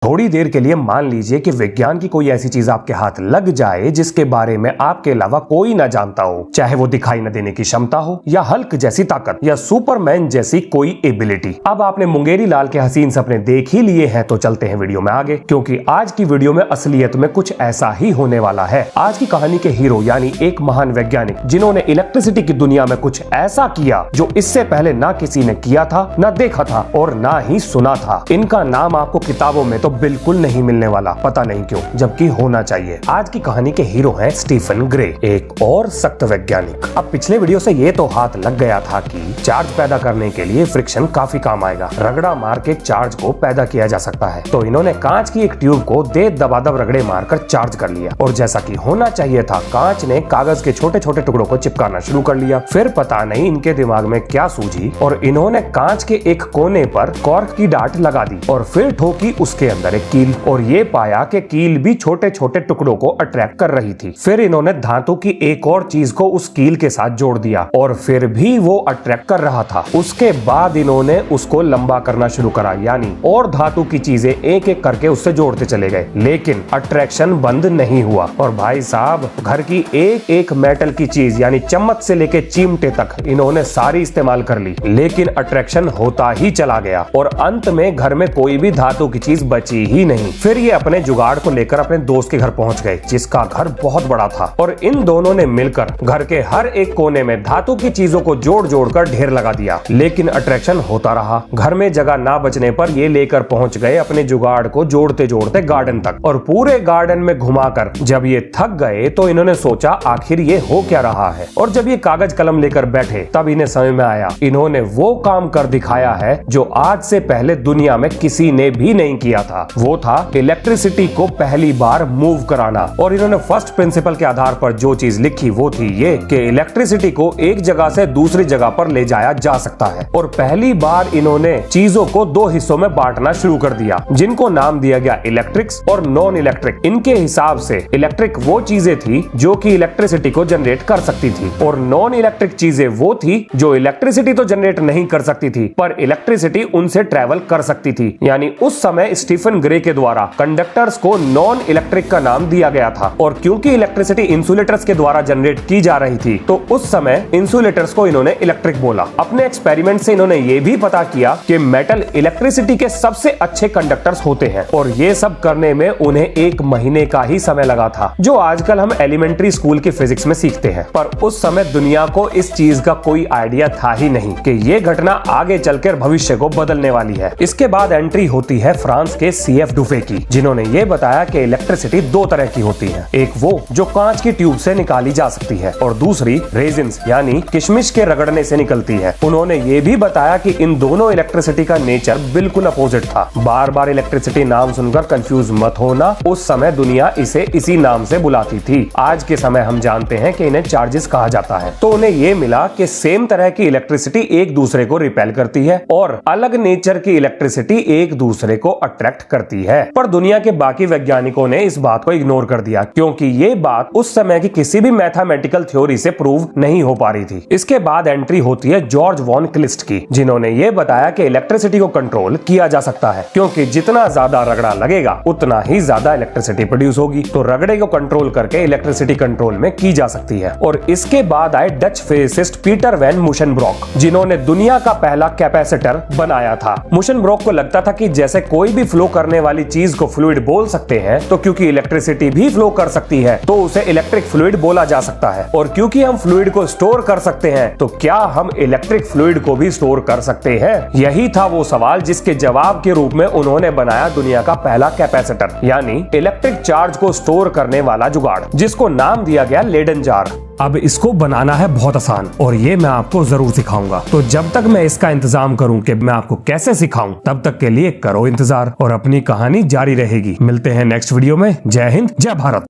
थोड़ी देर के लिए मान लीजिए कि विज्ञान की कोई ऐसी चीज आपके हाथ लग जाए जिसके बारे में आपके अलावा कोई ना जानता हो, चाहे वो दिखाई न देने की क्षमता हो या हल्क जैसी ताकत या सुपरमैन जैसी कोई एबिलिटी। अब आपने मुंगेरी लाल के हसीन सपने देख ही लिए हैं, तो चलते हैं वीडियो में आगे, क्योंकि आज की वीडियो में असलियत में कुछ ऐसा ही होने वाला है। आज की कहानी के हीरो यानी एक महान वैज्ञानिक जिन्होंने इलेक्ट्रिसिटी की दुनिया में कुछ ऐसा किया जो इससे पहले ना किसी ने किया था, ना देखा था और ना ही सुना था। इनका नाम आपको किताबों में तो बिल्कुल नहीं मिलने वाला, पता नहीं क्यों, जबकि होना चाहिए। आज की कहानी के हीरो हैं स्टीफन ग्रे, एक और सख्त वैज्ञानिक। अब पिछले वीडियो से ये तो हाथ लग गया था कि चार्ज पैदा करने के लिए फ्रिक्शन काफी काम आएगा, रगड़ा मार के चार्ज को पैदा किया जा सकता है। तो इन्होंने कांच की एक ट्यूब को दे दबादब रगड़े मारकर चार्ज कर लिया, और जैसा कि होना चाहिए था, कांच ने कागज के छोटे छोटे टुकड़ों को चिपकाना शुरू कर लिया। फिर पता नहीं इनके दिमाग में क्या सूझी और इन्होंने कांच के एक कोने पर कॉर्क की डाट लगा दी और फिर ठोकी उसके अंदर एक कील, और ये पाया कि कील भी छोटे छोटे टुकड़ों को अट्रैक्ट कर रही थी। फिर इन्होंने धातु की एक और चीज को उस कील के साथ जोड़ दिया और फिर भी वो अट्रैक्ट कर रहा था। उसके बाद इन्होंने उसको लंबा करना शुरू करा, यानी और धातु की चीजें एक एक करके उससे जोड़ते चले गए, लेकिन अट्रैक्शन बंद नहीं हुआ। और भाई साहब, घर की एक एक मेटल की चीज यानी चम्मच से लेके चिमटे तक इन्होंने सारी इस्तेमाल कर ली, लेकिन अट्रैक्शन होता ही चला गया और अंत में घर में कोई भी धातु की चीज बची ही नहीं। फिर ये अपने जुगाड़ को लेकर अपने दोस्त के घर पहुंच गए, जिसका घर बहुत बड़ा था, और इन दोनों ने मिलकर घर के हर एक कोने में धातु की चीजों को जोड़ जोड़ कर ढेर लगा दिया, लेकिन अट्रैक्शन होता रहा। घर में जगह ना बचने पर ये लेकर पहुंच गए अपने जुगाड़ को जोड़ते जोड़ते गार्डन तक, और पूरे गार्डन में घुमाकर जब ये थक गए तो इन्होंने सोचा आखिर ये हो क्या रहा है। और जब ये कागज कलम लेकर बैठे तब इन्हें समझ में आया, इन्होंने वो काम कर दिखाया है जो आज से पहले दुनिया में किसी ने भी नहीं किया था। वो था इलेक्ट्रिसिटी को पहली बार मूव कराना। और इन्होंने फर्स्ट प्रिंसिपल के आधार पर जो चीज लिखी वो थी ये कि इलेक्ट्रिसिटी को एक जगह से दूसरी जगह पर ले जाया जा सकता है। और पहली बार इन्होंने चीजों को दो हिस्सों में बांटना शुरू कर दिया, जिनको नाम दिया गया इलेक्ट्रिक्स और नॉन इलेक्ट्रिक। इनके हिसाब से इलेक्ट्रिक वो चीजें थी जो कि इलेक्ट्रिसिटी को जनरेट कर सकती थी, और नॉन इलेक्ट्रिक चीजें वो थी जो इलेक्ट्रिसिटी तो जनरेट नहीं कर सकती थी पर इलेक्ट्रिसिटी उनसे ट्रेवल कर सकती थी। यानी उस समय स्टीफन ग्रे के द्वारा कंडक्टर्स को नॉन इलेक्ट्रिक का नाम दिया गया था, और क्योंकि इलेक्ट्रिसिटी इंसुलेटर्स के द्वारा जनरेट की जा रही थी तो उस समय इंसुलेटर्स को इन्होंने इलेक्ट्रिक बोला। अपने एक्सपेरिमेंट से इन्होंने ये भी पता किया कि मेटल इलेक्ट्रिसिटी के सबसे अच्छे कंडक्टर्स होते हैं, और ये सब करने में उन्हें 1 महीने का ही समय लगा था, जो आजकल हम एलिमेंट्री स्कूल की फिजिक्स में सीखते हैं। पर उस समय दुनिया को इस चीज का कोई आइडिया था ही नहीं कि ये घटना आगे चलकर भविष्य को बदलने वाली है। इसके बाद एंट्री होती है फ्रांस के CF डुफे की, जिन्होंने ये बताया कि इलेक्ट्रिसिटी 2 तरह की होती है, एक वो जो कांच की ट्यूब से निकाली जा सकती है और दूसरी रेजिन्स यानी किशमिश के रगड़ने से निकलती है। उन्होंने ये भी बताया कि इन दोनों इलेक्ट्रिसिटी का नेचर बिल्कुल अपोजिट था। बार बार इलेक्ट्रिसिटी नाम सुनकर कंफ्यूज मत होना, उस समय दुनिया इसे इसी नाम से बुलाती थी। आज के समय हम जानते हैं कि इन्हें चार्जेस कहा जाता है। तो उन्हें ये मिला कि सेम तरह की इलेक्ट्रिसिटी एक दूसरे को रिपेल करती है और अलग नेचर की इलेक्ट्रिसिटी एक दूसरे को अट्रैक्ट करती है। पर दुनिया के बाकी वैज्ञानिकों ने इस बात को इग्नोर कर दिया, क्योंकि ये बात उस समय की किसी भी मैथमेटिकल थ्योरी से प्रूव नहीं हो पा रही थी। इसके बाद एंट्री होती है जॉर्ज वॉन क्लिस्ट की, जिन्होंने ये बताया कि इलेक्ट्रिसिटी को कंट्रोल किया जा सकता है, क्योंकि जितना ज्यादा रगड़ा लगेगा उतना ही ज्यादा इलेक्ट्रिसिटी प्रोड्यूस होगी। तो रगड़े को कंट्रोल करके इलेक्ट्रिसिटी कंट्रोल में की जा सकती है। और इसके बाद आए डच फिजिसिस्ट पीटर वैन मुशनब्रॉक, जिन्होंने दुनिया का पहला कैपेसिटर बनाया था। मुशनब्रॉक को लगता था कि जैसे कोई भी फ्लो करने वाली चीज को फ्लूइड बोल सकते हैं, तो क्योंकि इलेक्ट्रिसिटी भी फ्लो कर सकती है तो उसे इलेक्ट्रिक फ्लूइड बोला जा सकता है। और क्योंकि हम फ्लूइड को स्टोर कर सकते हैं, तो क्या हम इलेक्ट्रिक फ्लूइड को भी स्टोर कर सकते हैं? यही था वो सवाल जिसके जवाब के रूप में उन्होंने बनाया दुनिया का पहला कैपेसिटर, यानी इलेक्ट्रिक चार्ज को स्टोर करने वाला जुगाड़, जिसको नाम दिया गया लेडन जार। अब इसको बनाना है बहुत आसान, और ये मैं आपको जरूर सिखाऊंगा। तो जब तक मैं इसका इंतजाम करूं कि मैं आपको कैसे सिखाऊं, तब तक के लिए करो इंतजार, और अपनी कहानी जारी रहेगी। मिलते हैं नेक्स्ट वीडियो में। जय हिंद, जय भारत।